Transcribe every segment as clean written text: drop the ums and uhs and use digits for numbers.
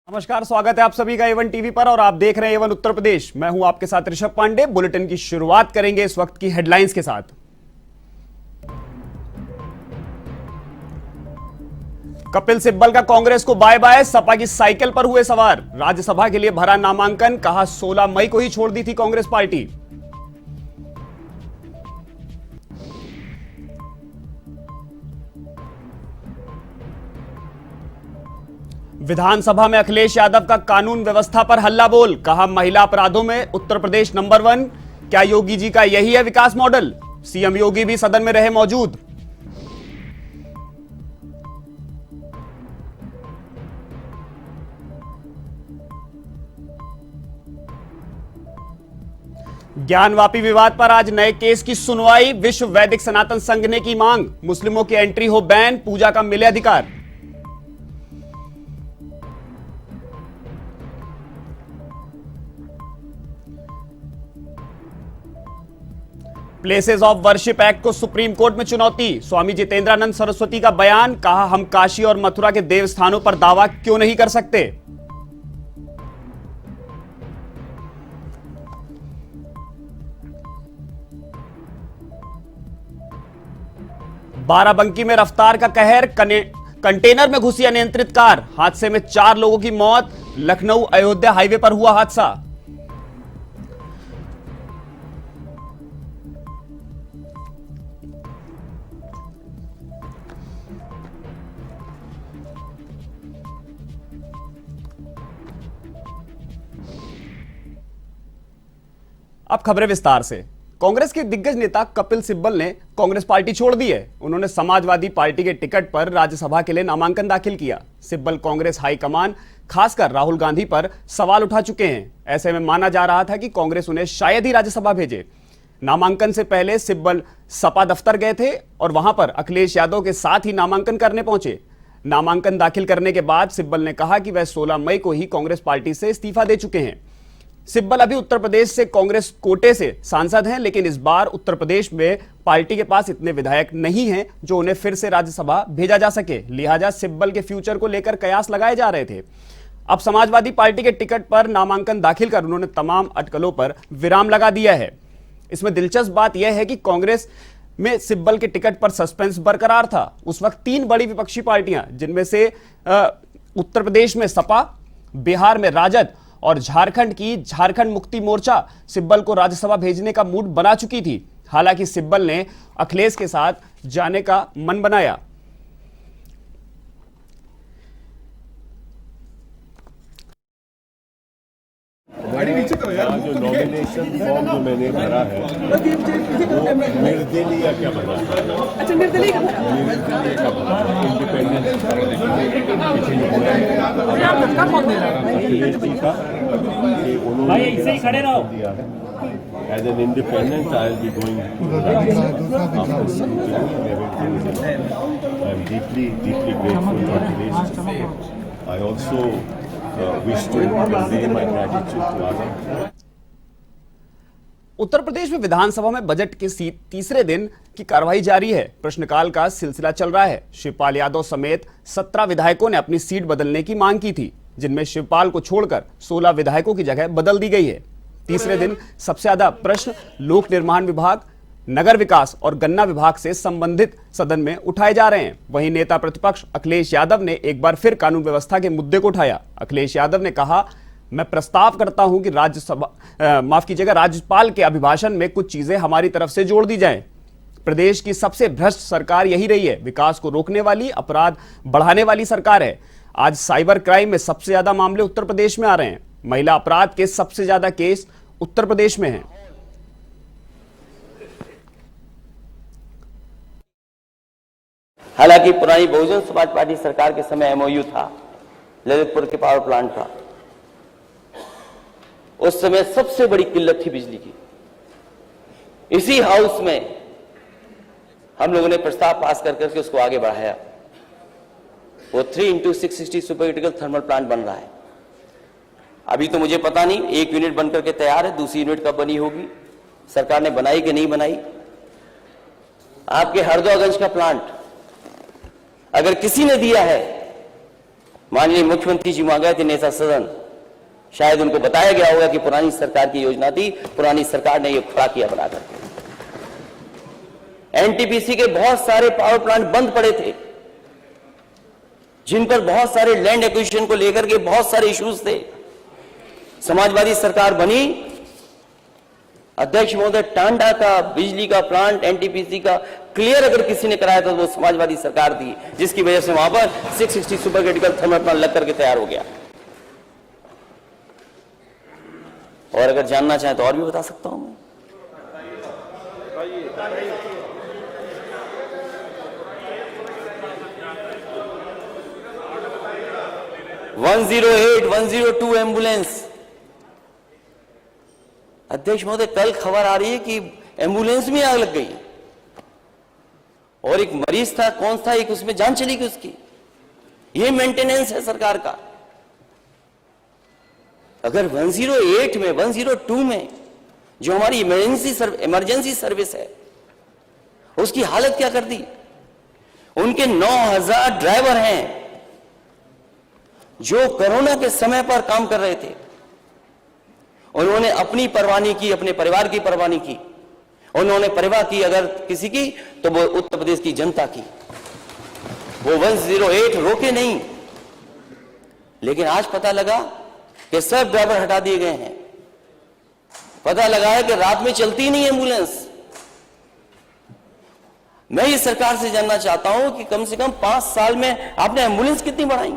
नमस्कार, स्वागत है आप सभी का एवन टीवी पर और आप देख रहे हैं एवन उत्तर प्रदेश। मैं हूं आपके साथ ऋषभ पांडे। बुलेटिन की शुरुआत करेंगे इस वक्त की हेडलाइंस के साथ। कपिल सिब्बल का कांग्रेस को बाय बाय, सपा की साइकिल पर हुए सवार। राज्यसभा के लिए भरा नामांकन, कहा 16 मई को ही छोड़ दी थी कांग्रेस पार्टी। विधानसभा में अखिलेश यादव का कानून व्यवस्था पर हल्ला बोल, कहा महिला अपराधों में उत्तर प्रदेश नंबर 1। क्या योगी जी का यही है विकास मॉडल? सीएम योगी भी सदन में रहे मौजूद। ज्ञानवापी विवाद पर आज नए केस की सुनवाई। विश्व वैदिक सनातन संघ ने की मांग, मुस्लिमों की एंट्री हो बैन, पूजा का मिले अधिकार। प्लेसेस ऑफ वर्शिप एक्ट को सुप्रीम कोर्ट में चुनौती। स्वामी जितेंद्रानंद सरस्वती का बयान, कहा हम काशी और मथुरा के देव स्थानों पर दावा क्यों नहीं कर सकते। बाराबंकी में रफ्तार का कहर, कंटेनर में घुसी अनियंत्रित कार, हादसे में 4 लोगों की मौत। लखनऊ अयोध्या हाईवे पर हुआ हादसा। अब खबरें विस्तार से। कांग्रेस के दिग्गज नेता कपिल सिब्बल ने कांग्रेस पार्टी छोड़ दी है। उन्होंने समाजवादी पार्टी के टिकट पर राज्यसभा के लिए नामांकन दाखिल किया। सिब्बल कांग्रेस हाईकमान, खासकर राहुल गांधी पर सवाल उठा चुके हैं। ऐसे में माना जा रहा था कि कांग्रेस उन्हें शायद ही राज्यसभा भेजे। नामांकन से पहले सिब्बल सपा दफ्तर गए थे और वहां पर अखिलेश यादव के साथ ही नामांकन करने पहुंचे। नामांकन दाखिल करने के बाद सिब्बल ने कहा कि वह 16 मई को ही कांग्रेस पार्टी से इस्तीफा दे चुके हैं। सिब्बल अभी उत्तर प्रदेश से कांग्रेस कोटे से सांसद हैं, लेकिन इस बार उत्तर प्रदेश में पार्टी के पास इतने विधायक नहीं हैं जो उन्हें फिर से राज्यसभा भेजा जा सके। लिहाजा सिब्बल के फ्यूचर को लेकर कयास लगाए जा रहे थे। अब समाजवादी पार्टी के टिकट पर नामांकन दाखिल कर उन्होंने तमाम अटकलों पर विराम लगा दिया है। इसमें दिलचस्प बात यह है कि कांग्रेस में सिब्बल के टिकट पर सस्पेंस बरकरार था। उस वक्त 3 बड़ी विपक्षी पार्टियां, जिनमें से उत्तर प्रदेश में सपा, बिहार में राजद और झारखंड की झारखंड मुक्ति मोर्चा, सिब्बल को राज्यसभा भेजने का मूड बना चुकी थी। हालांकि सिब्बल ने अखिलेश के साथ जाने का मन बनाया। जो नॉमिनेशन फॉर्म जो मैंने भरा है वो निर्दलीय क्या भरा? अच्छा, निर्दलीय का भरा, इंडिपेंडेंट दिया है। As an independent I will be going I am deeply grateful to Akhilesh. I also wish to convey my gratitude to Azam. Uttar Pradesh में विधानसभा में बजट के तीसरे दिन की कार्रवाई जारी है। प्रश्नकाल का सिलसिला चल रहा है। शिवपाल यादव समेत 17 विधायकों ने अपनी सीट बदलने की मांग की थी, जिनमें शिवपाल को छोड़कर 16 विधायकों की जगह बदल दी गई है। तीसरे दिन सबसे ज्यादा प्रश्न लोक निर्माण विभाग, नगर विकास और गन्ना विभाग से संबंधित सदन में उठाए जा रहे हैं। वहीं नेता प्रतिपक्ष अखिलेश यादव ने एक बार फिर कानून व्यवस्था के मुद्दे को उठाया। अखिलेश यादव ने कहा, मैं प्रस्ताव करता हूं कि राज्यपाल के अभिभाषण में कुछ चीजें हमारी तरफ से जोड़ दी जाएं। प्रदेश की सबसे भ्रष्ट सरकार यही रही है। विकास को रोकने वाली, अपराध बढ़ाने वाली सरकार है। आज साइबर क्राइम में सबसे ज्यादा मामले उत्तर प्रदेश में आ रहे हैं। महिला अपराध के सबसे ज्यादा केस उत्तर प्रदेश में हैं। हालांकि पुरानी बहुजन समाज पार्टी सरकार के समय एमओयू था, ललितपुर के पावर प्लांट था। उस समय सबसे बड़ी किल्लत थी बिजली की। इसी हाउस में हम लोगों ने प्रस्ताव पास करके उसको आगे बढ़ाया। वो 3x660 super critical thermal plant बन रहा है। अभी तो मुझे पता नहीं, 1 यूनिट बनकर के तैयार है, दूसरी यूनिट कब बनी होगी, सरकार ने बनाई कि नहीं बनाई। आपके हरदोगंज का प्लांट अगर किसी ने दिया है माननीय मुख्यमंत्री जी वहां गए थे नेता सदन, शायद उनको बताया गया होगा कि पुरानी सरकार की योजना थी, पुरानी सरकार ने ये खड़ा किया बना करके। एनटीपीसी के बहुत सारे पावर प्लांट बंद पड़े थे, जिन पर बहुत सारे लैंड एक्विजिशन को लेकर के बहुत सारे इश्यूज थे। समाजवादी सरकार बनी, अध्यक्ष महोदय, टांडा का बिजली का प्लांट एनटीपीसी का क्लियर अगर किसी ने कराया था तो वो समाजवादी सरकार थी, जिसकी वजह से वहां पर 660 सुपर क्रिटिकल थर्मल प्लांट लग करके तैयार हो गया। और अगर जानना चाहें तो और भी बता सकता हूं मैं। (108) 102 एम्बुलेंस, अध्यक्ष महोदय, कल खबर आ रही है कि एम्बुलेंस में आग लग गई और एक मरीज था, कौन था, एक उसमें जान चली गई उसकी। ये मेंटेनेंस है सरकार का। अगर 108 में, 102 में जो हमारी इमरजेंसी सर्विस है, उसकी हालत क्या कर दी। उनके 9000 ड्राइवर हैं जो कोरोना के समय पर काम कर रहे थे। उन्होंने अपनी परवाह नहीं की, अपने परिवार की परवाह नहीं की। उन्होंने परवाह की अगर किसी की तो वो उत्तर प्रदेश की जनता की। वो 108 रोके नहीं, लेकिन आज पता लगा कि सब ड्राइवर हटा दिए गए हैं। पता लगा है कि रात में चलती नहीं एम्बुलेंस। मैं ये सरकार से जानना चाहता हूं कि कम से कम 5 साल में आपने एम्बुलेंस कितनी बढ़ाई।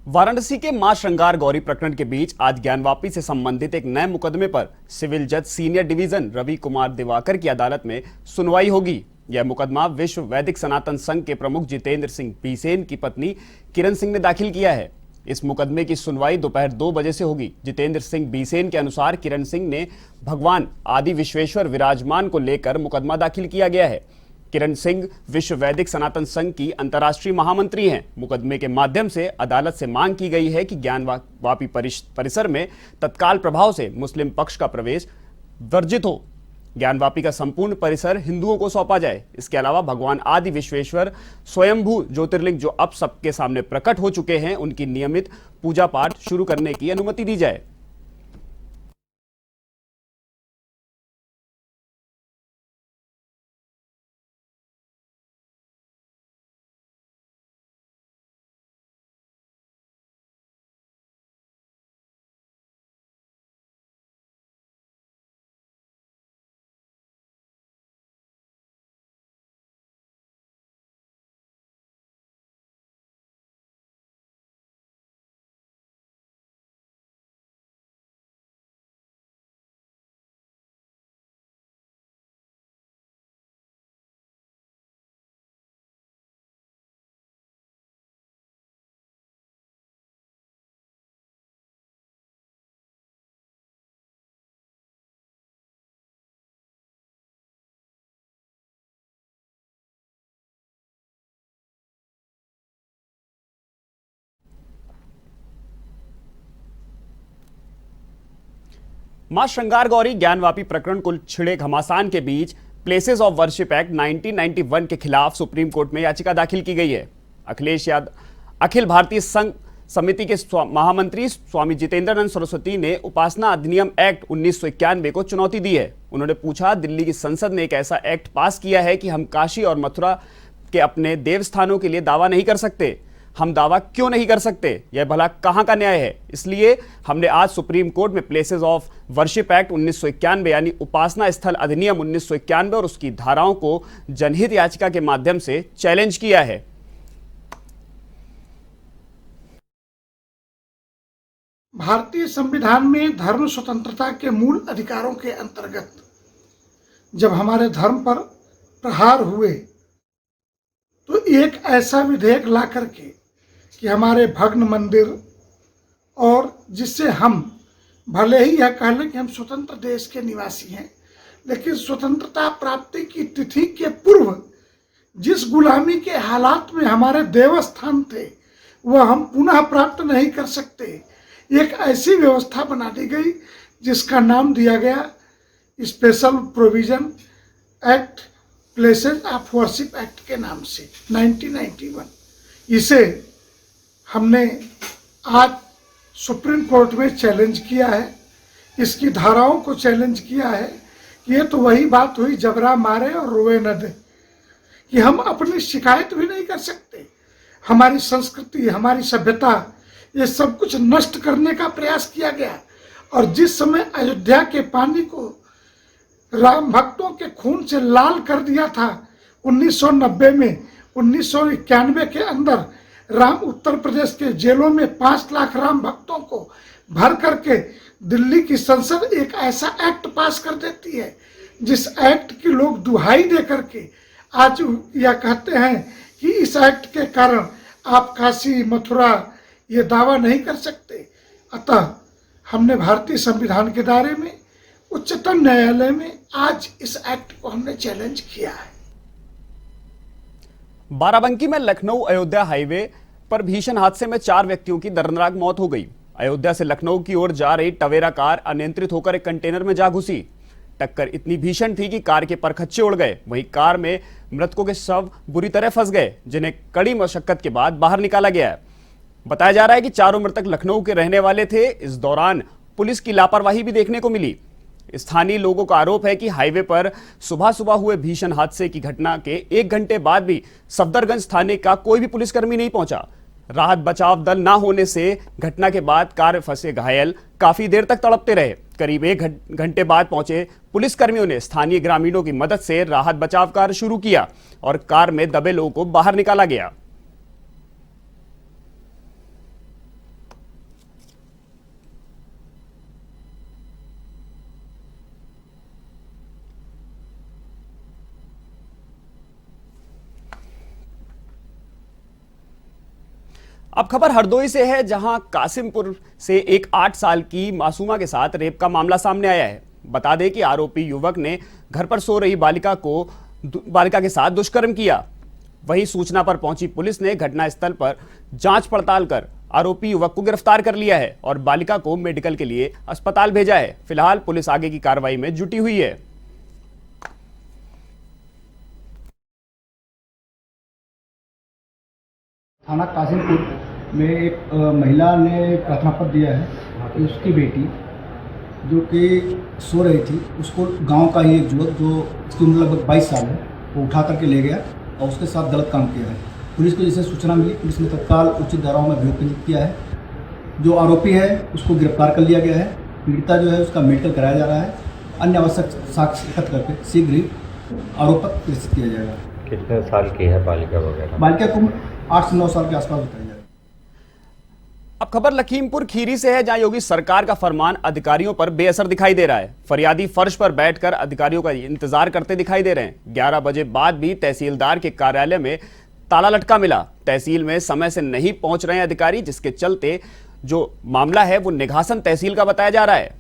वाराणसी के मां श्रृंगार गौरी प्रकरण के बीच आज ज्ञानवापी से संबंधित एक नए मुकदमे पर सिविल जज सीनियर डिवीजन रवि कुमार दिवाकर की अदालत में सुनवाई होगी। यह मुकदमा विश्व वैदिक सनातन संघ के प्रमुख जितेंद्र सिंह बीसेन की पत्नी किरण सिंह ने दाखिल किया है। इस मुकदमे की सुनवाई दोपहर 2 बजे से होगी। जितेंद्र सिंह बीसेन के अनुसार किरण सिंह ने भगवान आदि विश्वेश्वर विराजमान को लेकर मुकदमा दाखिल किया गया है। किरण सिंह विश्व वैदिक सनातन संघ की अंतर्राष्ट्रीय महामंत्री हैं। मुकदमे के माध्यम से अदालत से मांग की गई है कि ज्ञानवापी परिसर में तत्काल प्रभाव से मुस्लिम पक्ष का प्रवेश वर्जित हो। ज्ञानवापी का संपूर्ण परिसर हिंदुओं को सौंपा जाए। इसके अलावा भगवान आदि विश्वेश्वर स्वयंभू ज्योतिर्लिंग जो अब सबके सामने प्रकट हो चुके हैं, उनकी नियमित पूजा पाठ शुरू करने की अनुमति दी जाए। मां श्रृंगार गौरी ज्ञानवापी प्रकरण को छिड़े घमासान के बीच प्लेसेस ऑफ वर्शिप एक्ट 1991 के खिलाफ सुप्रीम कोर्ट में याचिका दाखिल की गई है। अखिलेश यादव, अखिल भारतीय संघ समिति के महामंत्री स्वामी जितेंद्रानंद सरस्वती ने उपासना अधिनियम एक्ट 1991 को चुनौती दी है। उन्होंने पूछा, दिल्ली की संसद ने एक ऐसा एक्ट पास किया है कि हम काशी और मथुरा के अपने देवस्थानों के लिए दावा नहीं कर सकते। हम दावा क्यों नहीं कर सकते? यह भला कहां का न्याय है? इसलिए हमने आज सुप्रीम कोर्ट में प्लेसेस ऑफ वर्शिप एक्ट 1991 यानी उपासना स्थल अधिनियम 1991 और उसकी धाराओं को जनहित याचिका के माध्यम से चैलेंज किया है। भारतीय संविधान में धर्म स्वतंत्रता के मूल अधिकारों के अंतर्गत जब हमारे धर्म पर प्रहार हुए तो एक ऐसा विधेयक ला करके कि हमारे भग्न मंदिर और जिससे हम भले ही यह कह लें कि हम स्वतंत्र देश के निवासी हैं, लेकिन स्वतंत्रता प्राप्ति की तिथि के पूर्व जिस गुलामी के हालात में हमारे देवस्थान थे वह हम पुनः प्राप्त नहीं कर सकते। एक ऐसी व्यवस्था बना दी गई जिसका नाम दिया गया special provision act places of worship act के नाम से 1991। इसे हमने आज सुप्रीम कोर्ट में चैलेंज किया है, इसकी धाराओं को चैलेंज किया है कि ये तो वही बात हुई जबरा मारे और रोए न दे, कि हम अपनी शिकायत भी नहीं कर सकते। हमारी संस्कृति, हमारी सभ्यता, ये सब कुछ नष्ट करने का प्रयास किया गया। और जिस समय अयोध्या के पानी को राम भक्तों के खून से लाल कर दिया था 1990 में, 1991 के अंदर राम उत्तर प्रदेश के जेलों में 5 लाख राम भक्तों को भर करके दिल्ली की संसद एक ऐसा एक्ट पास कर देती है जिस एक्ट की लोग दुहाई दे करके आज यह कहते हैं कि इस एक्ट के कारण आप काशी मथुरा ये दावा नहीं कर सकते। अतः हमने भारतीय संविधान के दायरे में उच्चतम न्यायालय में आज इस एक्ट को हमने चैलेंज किया है। बाराबंकी में लखनऊ अयोध्या हाईवे पर भीषण हादसे में 4 व्यक्तियों की दर्दनाक मौत हो गई। अयोध्या से लखनऊ की ओर जा रही टवेरा कार अनियंत्रित होकर एक कंटेनर में जा घुसी। टक्कर इतनी भीषण थी कि कार के परखच्चे उड़ गए। वहीं कार में मृतकों के शव बुरी तरह फंस गए, जिन्हें कड़ी मशक्कत के बाद बाहर निकाला गया है। बताया जा रहा है कि चारों मृतक लखनऊ के रहने वाले थे। इस दौरान पुलिस की लापरवाही भी देखने को मिली। स्थानीय लोगों का आरोप है कि हाईवे पर सुबह सुबह हुए भीषण हादसे की घटना के 1 घंटे बाद भी सफदरगंज थाने का कोई भी पुलिसकर्मी नहीं पहुंचा। राहत बचाव दल ना होने से घटना के बाद कार में फंसे घायल काफी देर तक तड़पते रहे। करीब 1 घंटे बाद पहुंचे पुलिसकर्मियों ने स्थानीय ग्रामीणों की मदद से राहत बचाव कार्य शुरू किया और कार में दबे लोगों को बाहर निकाला गया। अब खबर हरदोई से है, जहां कासिमपुर से एक 8 साल की मासूमा के साथ रेप का मामला सामने आया है। बता दें कि आरोपी युवक ने घर पर सो रही बालिका के साथ दुष्कर्म किया। वहीं सूचना पर पहुंची पुलिस ने घटनास्थल पर जांच पड़ताल कर आरोपी युवक को गिरफ्तार कर लिया है और बालिका को मेडिकल के लिए अस्पताल भेजा है। फिलहाल पुलिस आगे की कार्रवाई में जुटी हुई है। थाना कासिमपुर में एक महिला ने प्रार्थना पत्र दिया है कि उसकी बेटी जो कि सो रही थी, उसको गांव का ही एक युवक जो उसकी उम्र लगभग 22 साल है, वो उठा करके ले गया और उसके साथ गलत काम किया है। पुलिस को जैसे सूचना मिली, पुलिस ने तत्काल उचित धाराओं में अभियोग पंजीकृत किया है। जो आरोपी है उसको गिरफ्तार कर लिया गया है। पीड़िता जो है उसका मेडिकल कराया जा रहा है। अन्य आवश्यक साक्ष्य एकत्र करके शीघ्र ही आरोप पर प्रेषित किया जाएगा। कितने साल की है बालिका वगैरह? बालिका को 8 से 9 साल के आसपास बताया जाएगा। अब खबर लखीमपुर खीरी से है, जहां योगी सरकार का फरमान अधिकारियों पर बेअसर दिखाई दे रहा है। फरियादी फर्श पर बैठकर अधिकारियों का इंतजार करते दिखाई दे रहे हैं। 11 बजे बाद भी तहसीलदार के कार्यालय में ताला लटका मिला। तहसील में समय से नहीं पहुंच रहे हैं अधिकारी, जिसके चलते जो मामला है वो निघासन तहसील का बताया जा रहा है।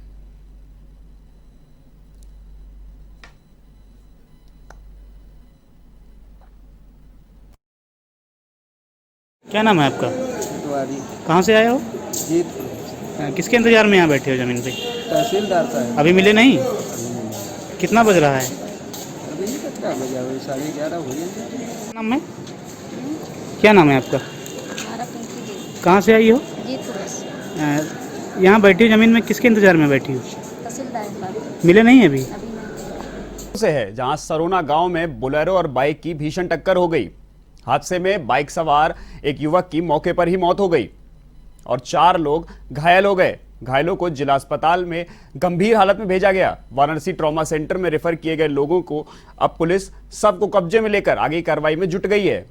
क्या नाम है आपका? कहाँ से आए हो? जीत। किसके इंतजार में यहाँ बैठे हो जमीन पे? तहसीलदार का है। अभी मिले नहीं? कितना बज रहा है? अभी नहीं कितना बजा, वही 11:30 हुई है। नाम है? क्या नाम है आपका? कहाँ से आई हो? यहाँ बैठी हो जमीन में, किसके इंतजार में बैठी हो? तहसीलदार। मिले नहीं अभी? से है, जहां सरोना गांव में बोलेरो और बाइक की भीषण टक्कर हो गई। हादसे में बाइक सवार एक युवक की मौके पर ही मौत हो गई और 4 लोग घायल हो गए। घायलों को जिला अस्पताल में गंभीर हालत में भेजा गया। वाराणसी ट्रॉमा सेंटर में रेफर किए गए लोगों को अब पुलिस सबको कब्जे में लेकर आगे कार्रवाई में जुट गई है।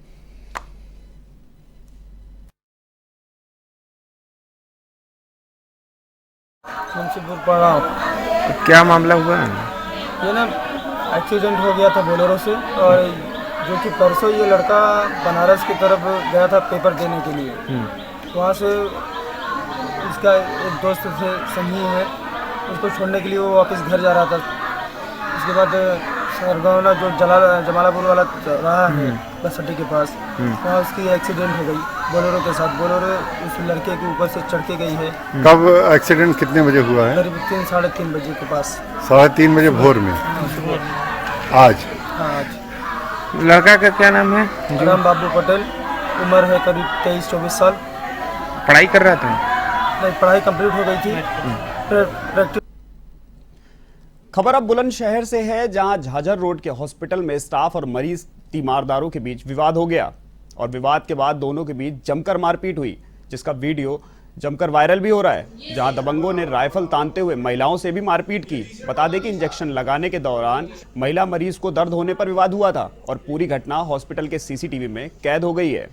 शमशीपुर पड़ा। क्या मामला हुआ है? ये ना एक्सीडेंट हो गया था बोलेरो से, और जो कि परसों ये लड़का बनारस की तरफ गया था पेपर देने के लिए। वहाँ से इसका एक दोस्त से संगी है, उसको छोड़ने के लिए वो वापस घर जा रहा था। उसके बाद सरगौना जो जमालापुर वाला रहा है बस अड्डे के पास, वहाँ उसकी एक्सीडेंट हो गई बोलेरो के साथ। बोलेरो उस लड़के के ऊपर से चढ़ के गई है। कब एक्सीडेंट कितने बजे हुआ है? करीब 3 साढ़े 3 बजे के पास। 3:30 बजे भोर में? आज? हाँ आज। लड़का का क्या नाम है? राम बाबू पटेल, उम्र है करीब 23-24 साल। पढ़ाई कर रहा था? नहीं, पढ़ाई कंप्लीट हो गई थी। प्रैक्टिस। खबर अब बुलंदशहर से है, जहां झाझर रोड के हॉस्पिटल में स्टाफ और मरीज तीमारदारों के बीच विवाद हो गया और विवाद के बाद दोनों के बीच जमकर मारपीट हुई, जिसका वीडियो जमकर वायरल भी हो रहा है। जहां दबंगों ने राइफल तानते हुए महिलाओं से भी मारपीट की। बता दें कि इंजेक्शन लगाने के दौरान महिला मरीज को दर्द होने पर विवाद हुआ था और पूरी घटना हॉस्पिटल के सीसीटीवी में कैद हो गई है।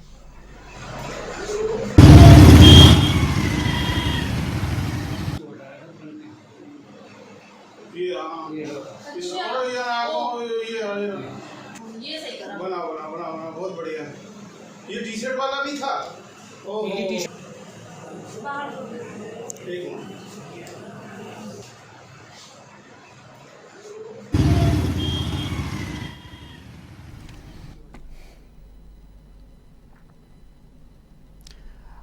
बना बहुत बढ़िया। ये टी शर्ट वाला भी था।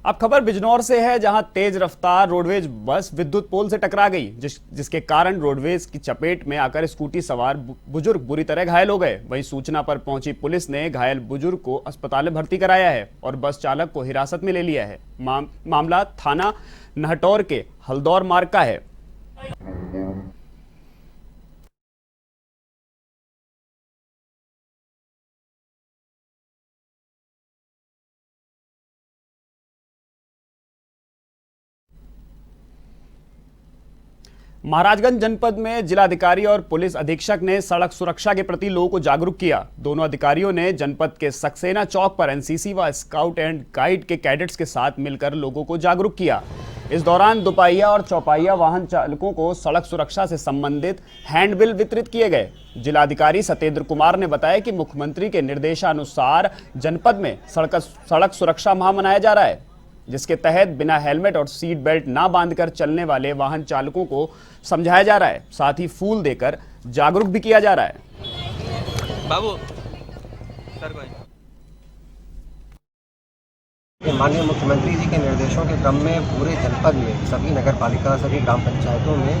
अब खबर बिजनौर से है, जहां तेज रफ्तार रोडवेज बस विद्युत पोल से टकरा गई, जिसके कारण रोडवेज की चपेट में आकर स्कूटी सवार बुजुर्ग बुरी तरह घायल हो गए। वहीं सूचना पर पहुंची पुलिस ने घायल बुजुर्ग को अस्पताल में भर्ती कराया है और बस चालक को हिरासत में ले लिया है। मामला थाना नहटौर के हल्दौर मार्ग का है। महाराजगंज जनपद में जिलाधिकारी और पुलिस अधीक्षक ने सड़क सुरक्षा के प्रति लोगों को जागरूक किया। दोनों अधिकारियों ने जनपद के सक्सेना चौक पर एनसीसी व स्काउट एंड गाइड के कैडेट्स के साथ मिलकर लोगों को जागरूक किया। इस दौरान दुपहिया और चौपहिया वाहन चालकों को सड़क सुरक्षा से संबंधित हैंडबिल वितरित किए गए। जिलाधिकारी सत्येंद्र कुमार ने बताया कि मुख्यमंत्री के निर्देशानुसार जनपद में सड़क सुरक्षा माह मनाया जा रहा है, जिसके तहत बिना हेलमेट और सीट बेल्ट ना बांधकर चलने वाले वाहन चालकों को समझाया जा रहा है। साथ ही फूल देकर जागरूक भी किया जा रहा है। बाबू सर माननीय मुख्यमंत्री जी के निर्देशों के क्रम में पूरे जनपद में सभी नगर पालिका, सभी ग्राम पंचायतों में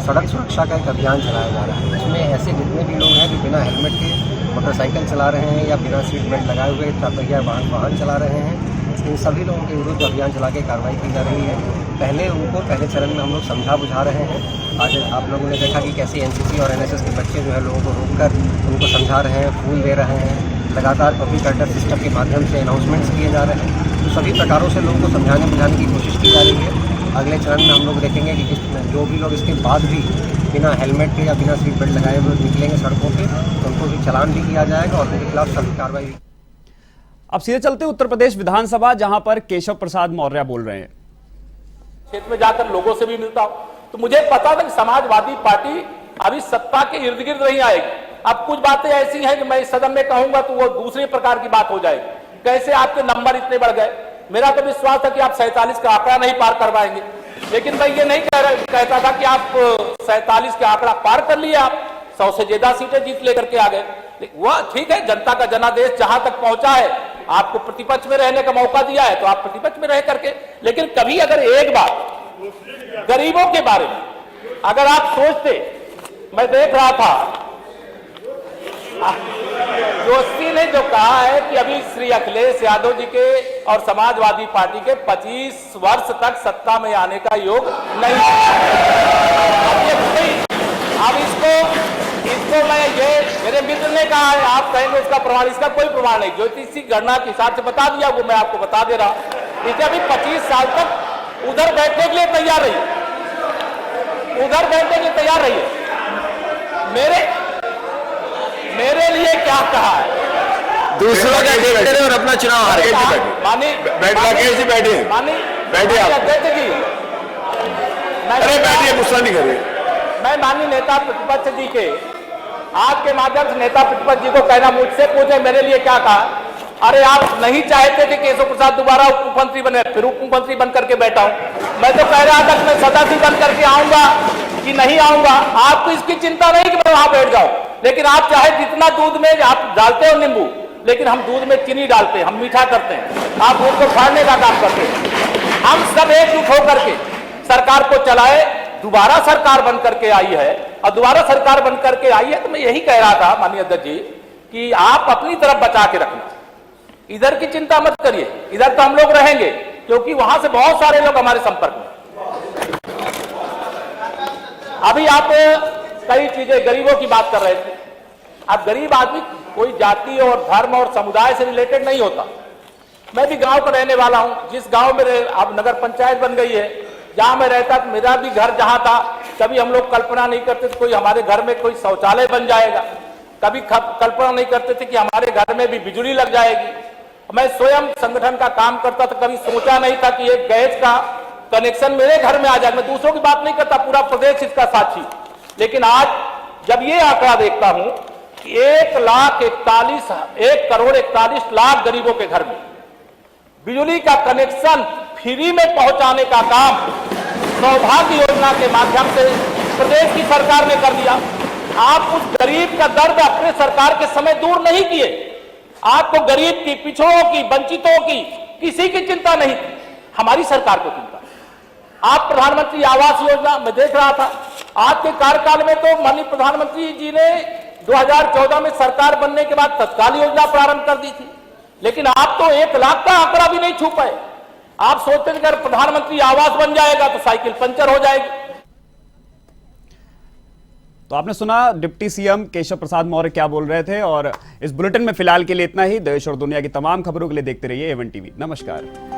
सड़क सुरक्षा का एक अभियान चलाया जा रहा है। इसमें ऐसे जितने भी लोग हैं जो बिना हेलमेट के मोटरसाइकिल चला रहे हैं या बिना सीट बेल्ट लगाए हुए चौपहिया वाहन चला रहे हैं, इन सभी लोगों के विरुद्ध अभियान चला के कार्रवाई की जा रही है। पहले चरण में हम लोग समझा बुझा रहे हैं। आज आप लोगों ने देखा कि कैसे एनसीसी और एनएसएस के बच्चे जो है लोगों को रोककर उनको समझा रहे हैं, फूल दे रहे हैं। लगातार पब्लिक एड्रेस सिस्टम के माध्यम से अनाउंसमेंट्स किए जा रहे हैं। तो सभी प्रकारों से लोगों को समझाने बुझाने की कोशिश की जा रही है। अगले चरण में हम लोग देखेंगे कि जो भी लोग इसके बाद भी बिना हेलमेट के या बिना सीट बेल्ट लगाए हुए निकलेंगे सड़कों पर, तो उनको भी चालान भी किया जाएगा और उनके खिलाफ सख्त कार्रवाई। अब सीधे चलते उत्तर प्रदेश विधानसभा, जहां पर केशव प्रसाद मौर्य बोल रहे हैं। क्षेत्र में जाकर लोगों से भी मिलता हूं, तो मुझे पता था कि समाजवादी पार्टी अभी सत्ता के इर्द गिर्द नहीं आएगी। अब कुछ बातें ऐसी हैं कि मैं इस सदन में कहूंगा तो वो दूसरे प्रकार की बात हो जाएगी। कैसे आपके नंबर इतने बढ़ गए? मेरा तो विश्वास था कि आप 47 का आंकड़ा नहीं पार करवाएंगे, लेकिन मैं ये नहीं कहता था कि आप 47 का आंकड़ा पार कर लिए। आप 100 से ज्यादा सीटें जीत लेकर के आ गए। वह ठीक है, जनता का जनादेश जहां तक पहुंचा है, आपको प्रतिपक्ष में रहने का मौका दिया है तो आप प्रतिपक्ष में रह करके, लेकिन कभी अगर एक बात गरीबों के बारे में अगर आप सोचते, मैं देख रहा था जोशी ने जो कहा है कि अभी श्री अखिलेश यादव जी के और समाजवादी पार्टी के 25 वर्ष तक सत्ता में आने का योग नहीं है। अब इसको मैं ये मेरे मित्र ने कहा है, आप कहेंगे उसका प्रमाण, इसका कोई प्रमाण नहीं। ज्योतिषी गणना के हिसाब से बता दिया, वो मैं आपको बता दे रहा हूं। इसे अभी 25 साल तक उधर बैठने के लिए तैयार रही है, उधर बैठने के लिए तैयार रही है। मेरे लिए क्या कहा है? दूसरों का देखते रहे और अपना चुनाव हार गए। मानी बैठे बैठे आप अध्यक्ष जी, बैठिए, गुस्सा नहीं करिए। मैं माननीय नेता प्रतिपक्ष जी के आज के माध्यम से नेता प्रतिपक्ष जी को कहना, मुझसे पूछे मेरे लिए क्या कहा। अरे आप नहीं चाहते थे केशव प्रसाद दोबारा उप मुख्यमंत्री बने, फिर उप मुख्यमंत्री बन करके बैठा हूं। मैं तो कह रहा था कि मैं सदस्य बन करके आऊंगा कि नहीं आऊंगा। आपको इसकी चिंता नहीं कि मैं वहां बैठ जाऊं, लेकिन आप चाहे जितना दूध में आप डालते हो नींबू, लेकिन हम दूध में चीनी डालते हैं, हम मीठा करते हैं, आप दूध को फाड़ने का काम करते हैं। हम सब एकजुट होकर के सरकार को चलाए। दोबारा सरकार बन करके आई है और दोबारा सरकार बन करके आई है तो मैं यही कह रहा था माननीय अध्यक्ष जी कि आप अपनी तरफ बचा के रखना, इधर की चिंता मत करिए। इधर तो हम लोग रहेंगे, क्योंकि वहां से बहुत सारे लोग हमारे संपर्क में। अभी आप कई चीजें गरीबों की बात कर रहे थे। अब गरीब आदमी कोई जाति और धर्म और समुदाय से रिलेटेड नहीं होता। मैं भी गांव का रहने वाला हूं। जिस गांव में अब नगर पंचायत बन गई है, जहां मैं रहता, मेरा भी घर जहां था, कभी हम लोग कल्पना नहीं करते थे कोई हमारे घर में कोई शौचालय बन जाएगा। कभी कल्पना नहीं करते थे कि हमारे घर में भी बिजली लग जाएगी। मैं स्वयं संगठन का काम करता था, कभी सोचा नहीं था कि एक गैस का कनेक्शन मेरे घर में आ जाए। मैं दूसरों की बात नहीं करता, पूरा प्रदेश इसका साक्षी। लेकिन आज जब ये आंकड़ा देखता हूं कि 1,41,00,000 गरीबों के घर में बिजली का कनेक्शन फ्री में पहुंचाने का काम सौभाग्य योजना के माध्यम से प्रदेश की सरकार ने कर दिया। आप उस गरीब का दर्द अपने सरकार के समय दूर नहीं किए। आपको गरीब की, पिछड़ों की, वंचितों की किसी की चिंता नहीं थी, हमारी सरकार को चिंता। आप प्रधानमंत्री आवास योजना में देख रहा था, आज के कार्यकाल में तो माननीय प्रधानमंत्री जी ने 2014 में सरकार बनने के बाद तत्काल योजना प्रारंभ कर दी थी। लेकिन आप तो 1 लाख का आंकड़ा भी नहीं छू पाए। आप सोचते थे अगर प्रधानमंत्री आवास बन जाएगा तो साइकिल पंचर हो जाएगी। तो आपने सुना डिप्टी सीएम केशव प्रसाद मौर्य क्या बोल रहे थे। और इस बुलेटिन में फिलहाल के लिए इतना ही। देश और दुनिया की तमाम खबरों के लिए देखते रहिए A1 TV। नमस्कार।